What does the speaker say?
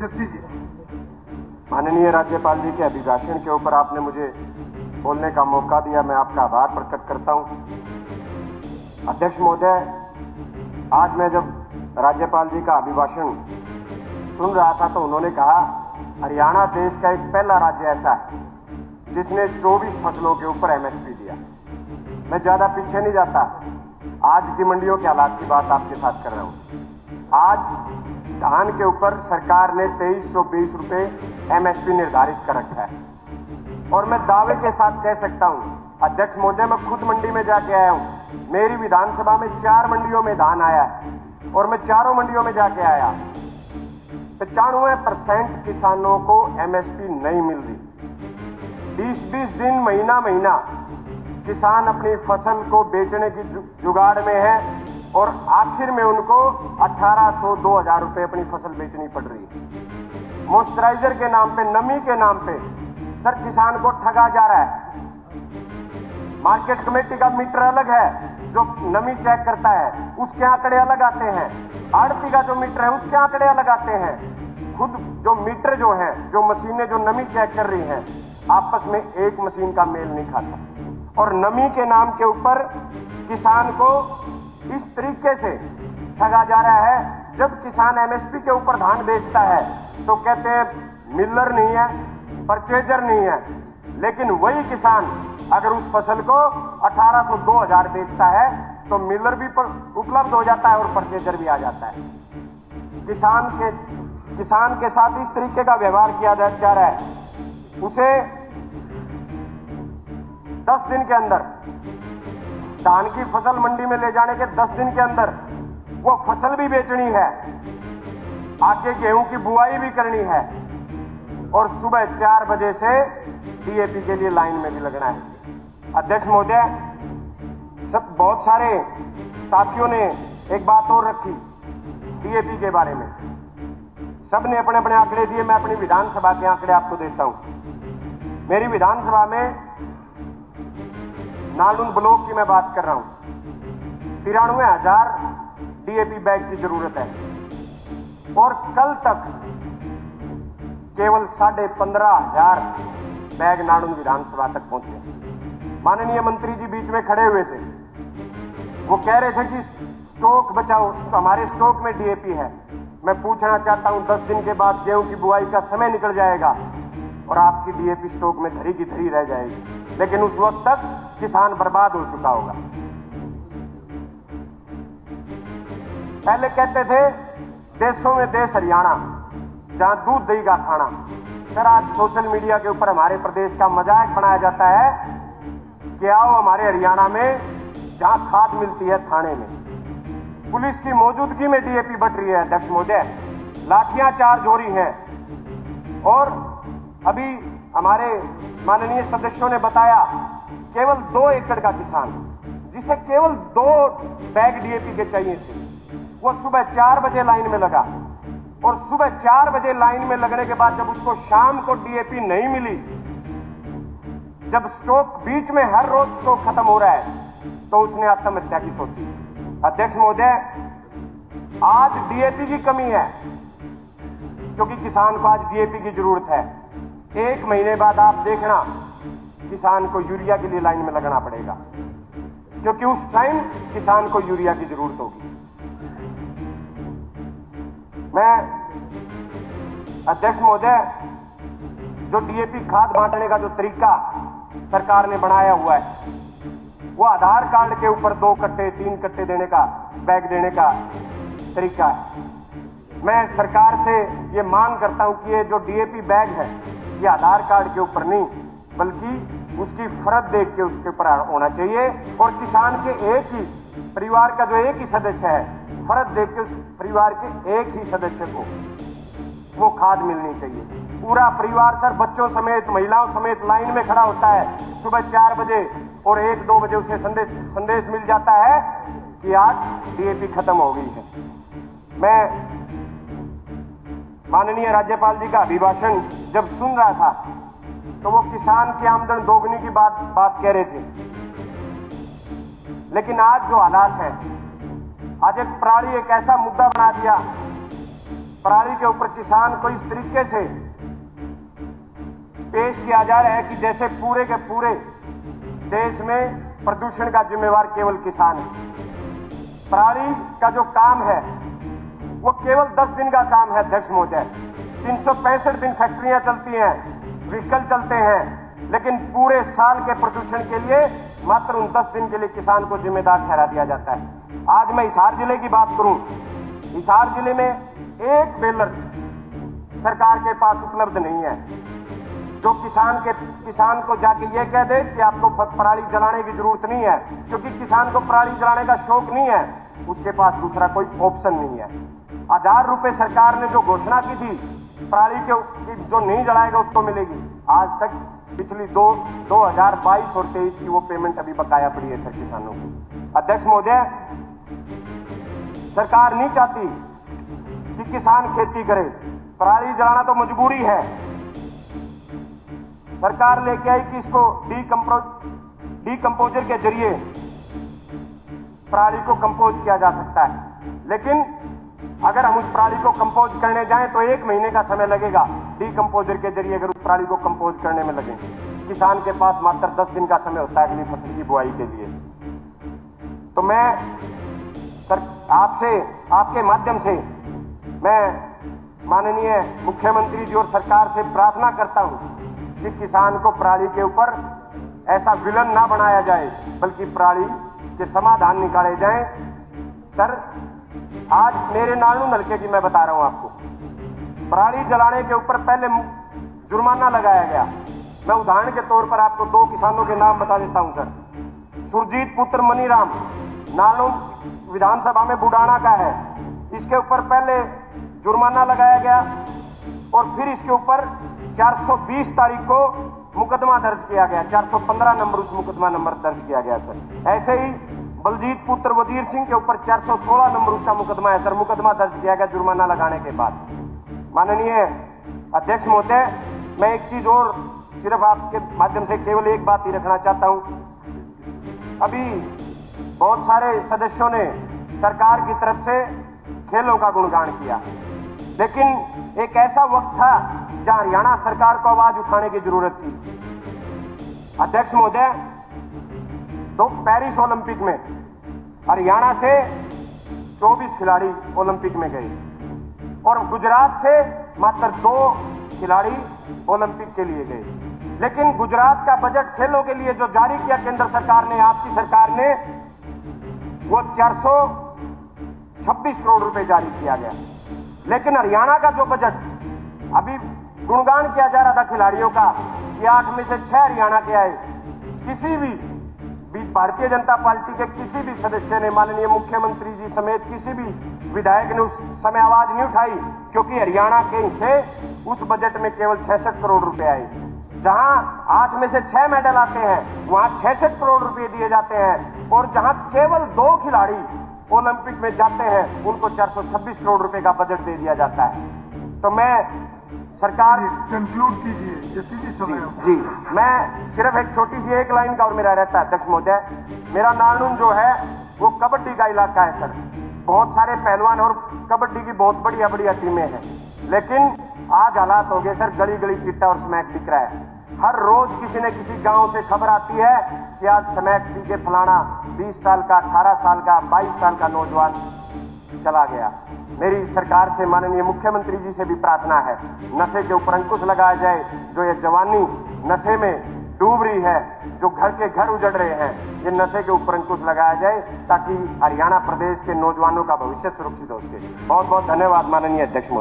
जस्सी जी। माननीय राज्यपाल जी के अभिभाषण के ऊपर आपने मुझे बोलने का मौका दिया, मैं आपका आभार प्रकट करता हूं। अध्यक्ष महोदय, आज मैं जब राज्यपाल जी का अभिभाषण सुन रहा था तो उन्होंने कहा हरियाणा देश का एक पहला राज्य ऐसा है जिसने 24 फसलों के ऊपर एमएसपी दिया। मैं ज्यादा पीछे नहीं जाता, आज की मंडियों के हालात की बात आपके साथ कर रहा हूं। आज धान के ऊपर सरकार ने 2320 रुपए एमएसपी निर्धारित कर रखा है और मैं दावे के साथ कह सकता हूं, अध्यक्ष महोदय, मैं खुद मंडी में जाके आया हूं। मेरी विधानसभा में 4 मंडियों में धान आया है और मैं चारों मंडियों में जाके आया। 95% किसानों को एमएसपी नहीं मिल रही। 20-20 दिन, महीना महीना किसान अपनी फसल को बेचने की जुगाड़ में है और आखिर में उनको 1800-2000 रुपए अपनी फसल बेचनी पड़ रही है। मॉइस्चराइजर के नाम पे, नमी के नाम पे सर किसान को ठगा जा रहा है। मार्केट कमेटी का मीटर अलग है जो नमी चेक करता है, उसके आंकड़े अलग आते हैं। आड़ती का जो मीटर है उसके आंकड़े अलग आते हैं। खुद जो मीटर जो है, जो मशीनें जो नमी चेक कर रही हैं, आपस में एक मशीन का मेल नहीं खाता और नमी के नाम के ऊपर किसान को इस तरीके से ठगा जा रहा है। जब किसान एमएसपी के ऊपर धान बेचता है तो कहते हैं मिलर नहीं है, परचेजर नहीं है, लेकिन वही किसान अगर उस फसल को 1800-2000 बेचता है तो मिलर भी उपलब्ध हो जाता है और परचेजर भी आ जाता है। किसान के साथ इस तरीके का व्यवहार किया जा रहा है। उसे 10 दिन के अंदर धान की फसल मंडी में ले जाने के 10 दिन के अंदर वो फसल भी बेचनी है, आगे गेहूं की बुआई भी करनी है और सुबह 4 बजे से डीएपी के लिए लाइन में भी लगना है। अध्यक्ष महोदय, सब बहुत सारे साथियों ने एक बात और रखी डीएपी के बारे में। सब ने अपने अपने आंकड़े दिए, मैं अपनी विधानसभा के आंकड़े आपको देता हूं। मेरी विधानसभा में नालून ब्लॉक की मैं बात कर रहा हूं, 93,000 डीएपी बैग की जरूरत है और कल तक केवल 15,500 बैग नालून विधानसभा तक पहुंचे। माननीय मंत्री जी बीच में खड़े हुए थे, वो कह रहे थे कि स्टॉक बचाओ, हमारे स्टॉक में डीएपी है। मैं पूछना चाहता हूं, 10 दिन के बाद गेहूं की बुआई का समय निकल जाएगा और आपकी डीएपी स्टॉक में धरी की धरी रह जाएगी, लेकिन उस वक्त तक किसान बर्बाद हो चुका होगा। पहले कहते थे देशों में देश हरियाणा, जहां दूध दही का खाना। सर, आज सोशल मीडिया के ऊपर हमारे प्रदेश का मजाक बनाया जाता है कि आओ हमारे हरियाणा में जहां खाद मिलती है थाने में। पुलिस की मौजूदगी में डीएपी बट रही है। अध्यक्ष महोदय, लाठियां चार्ज हो रही हैं और अभी हमारे माननीय सदस्यों ने बताया केवल 2 एकड़ का किसान जिसे केवल 2 बैग डीएपी के चाहिए थे, वो सुबह 4 बजे लाइन में लगा और सुबह 4 बजे लाइन में लगने के बाद जब उसको शाम को डीएपी नहीं मिली, जब स्टॉक बीच में हर रोज स्टॉक खत्म हो रहा है, तो उसने आत्महत्या की सोची। अध्यक्ष महोदय, आज डीएपी की कमी है क्योंकि किसान को आज डीएपी की जरूरत है। 1 महीने बाद आप देखना किसान को यूरिया के लिए लाइन में लगना पड़ेगा क्योंकि उस टाइम किसान को यूरिया की जरूरत होगी। मैं अध्यक्ष महोदय, जो डीएपी खाद बांटने का जो तरीका सरकार ने बनाया हुआ है, वो आधार कार्ड के ऊपर 2 कट्टे 3 कट्टे देने का, बैग देने का तरीका है। मैं सरकार से ये मांग करता हूं कि ये जो डीएपी बैग है ये आधार कार्ड के ऊपर नहीं बल्कि उसकी फरद देख के उसके ऊपर होना चाहिए और किसान के एक ही परिवार का जो एक ही सदस्य है, फरद देख के उस परिवार के एक ही सदस्य को वो खाद मिलनी चाहिए। पूरा परिवार सर, बच्चों समेत, महिलाओं समेत लाइन में खड़ा होता है सुबह 4 बजे और 1-2 बजे उसे संदेश मिल जाता है कि आज डीएपी खत्म हो गई है। मैं माननीय राज्यपाल जी का अभिभाषण जब सुन रहा था तो वो किसान की आमदन दोगुनी की बात कह रहे थे, लेकिन आज जो हालात है, आज एक प्रणाली एक ऐसा मुद्दा बना दिया पराली के ऊपर किसान को इस तरीके से पेश किया जा रहा है कि जैसे पूरे के पूरे देश में प्रदूषण का जिम्मेवार केवल किसान है। पराली का जो काम है वो केवल 10 दिन का काम है अध्यक्ष महोदय। 365 दिन फैक्ट्रियां चलती हैं, व्हीकल चलते हैं, लेकिन पूरे साल के प्रदूषण के लिए मात्र उन 10 दिन के लिए किसान को जिम्मेदार ठहरा दिया जाता है। आज मैं हिसार जिले की बात करूं, हिसार जिले में एक बेलर सरकार के पास उपलब्ध नहीं है जो किसान को जाके ये कह दे कि आपको पराली जलाने की जरूरत नहीं है, क्योंकि किसान को पराली जलाने का शौक नहीं है, उसके पास दूसरा कोई ऑप्शन नहीं है। 1000 रुपए सरकार ने जो घोषणा की थी पराली के जो नहीं जलाएगा उसको मिलेगी, आज तक पिछली 2022 और 23 की वो पेमेंट अभी बकाया पड़ी है सर किसानों को। अध्यक्ष महोदय, सरकार नहीं चाहती कि किसान खेती करे, पराली जलाना तो मजबूरी है। सरकार लेके आई कि इसको डीकंपोजर के जरिए पराली को कंपोज किया जा सकता है, लेकिन अगर हम उस पराली को कंपोज करने जाएं तो 1 महीने का समय लगेगा। डीकंपोजर के जरिए अगर उस पराली को कंपोज करने में लगे, किसान के पास मात्र 10 दिन का समय होता है अगली फसल की बुआई के लिए। तो मैं आपसे, आपके माध्यम से मैं माननीय मुख्यमंत्री जी और सरकार से प्रार्थना करता हूं कि किसान को पराली के ऊपर ऐसा विलन ना बनाया जाए, बल्कि पराली के समाधान निकाले जाएं। सर, आज मेरे नालू नलके की मैं बता रहा हूं आपको, पराली जलाने के ऊपर पहले जुर्माना लगाया गया। मैं उदाहरण के तौर पर आपको 2 किसानों के नाम बता देता हूं सर। सुरजीत पुत्र मनीराम, नालू विधानसभा में बुडाना का है, इसके ऊपर पहले जुर्माना लगाया गया और फिर इसके ऊपर 420 तारीख को मुकदमा दर्ज किया गया, 415 नंबर उस मुकदमा नंबर दर्ज किया गया सर। ऐसे ही बलजीत पुत्र वजीर सिंह के ऊपर 416 नंबर उसका मुकदमा है सर, मुकदमा दर्ज किया गया जुर्माना लगाने के बाद। माननीय अध्यक्ष महोदय, मैं एक चीज और सिर्फ आपके माध्यम से केवल एक बात ही रखना चाहता हूं। अभी बहुत सारे सदस्यों ने सरकार की तरफ से खेलों का गुणगान किया, लेकिन एक ऐसा वक्त था जहां हरियाणा सरकार को आवाज उठाने की जरूरत थी। अध्यक्ष महोदय, तो पेरिस ओलंपिक में हरियाणा से 24 खिलाड़ी ओलंपिक में गए और गुजरात से मात्र 2 खिलाड़ी ओलंपिक के लिए गए। लेकिन गुजरात का बजट खेलों के लिए जो जारी किया केंद्र सरकार ने, आपकी सरकार ने, वो 426 करोड़ रुपए जारी किया गया। लेकिन हरियाणा का जो बजट, अभी गुणगान किया जा रहा था खिलाड़ियों का कि 8 में से 6 हरियाणा के आए, किसी भी भारतीय जनता पार्टी के किसी भी सदस्य ने, माननीय मुख्यमंत्री जी समेत किसी भी विधायक ने उस समय आवाज नहीं उठाई, क्योंकि हरियाणा के से उस बजट में केवल 66 करोड़ रुपए आए। जहां 8 में से 6 मेडल आते हैं वहां 66 करोड़ रुपए दिए जाते हैं, और जहां केवल 2 खिलाड़ी ओलंपिक में जाते हैं उनको 426 करोड़ रुपए का बजट दे दिया जाता है। तो मैं सरकार, कंक्लूड कीजिए जैसे भी समय जी, मैं सिर्फ एक छोटी सी एक लाइन का और मेरा रहता है अध्यक्ष महोदय। मेरा नालून जो है वो कबड्डी का इलाका है सर, बहुत सारे पहलवान और कबड्डी की बहुत बढ़िया बढ़िया टीमें हैं, लेकिन आज हालात हो गए सर, गली गली चिट्टा और स्मैक बिक रहा है। हर रोज किसी न किसी गांव से खबर आती है कि आज स्मैक पी के फलाना 20 साल का, 18 साल का, 22 साल का नौजवान चला गया। मेरी सरकार से, माननीय मुख्यमंत्री जी से भी प्रार्थना है, नशे के ऊपर अंकुश लगाया जाए। जो ये जवानी नशे में डूब रही है, जो घर के घर उजड़ रहे हैं, ये नशे के ऊपर अंकुश लगाया जाए ताकि हरियाणा प्रदेश के नौजवानों का भविष्य सुरक्षित हो सके। बहुत बहुत धन्यवाद माननीय अध्यक्ष महोदय।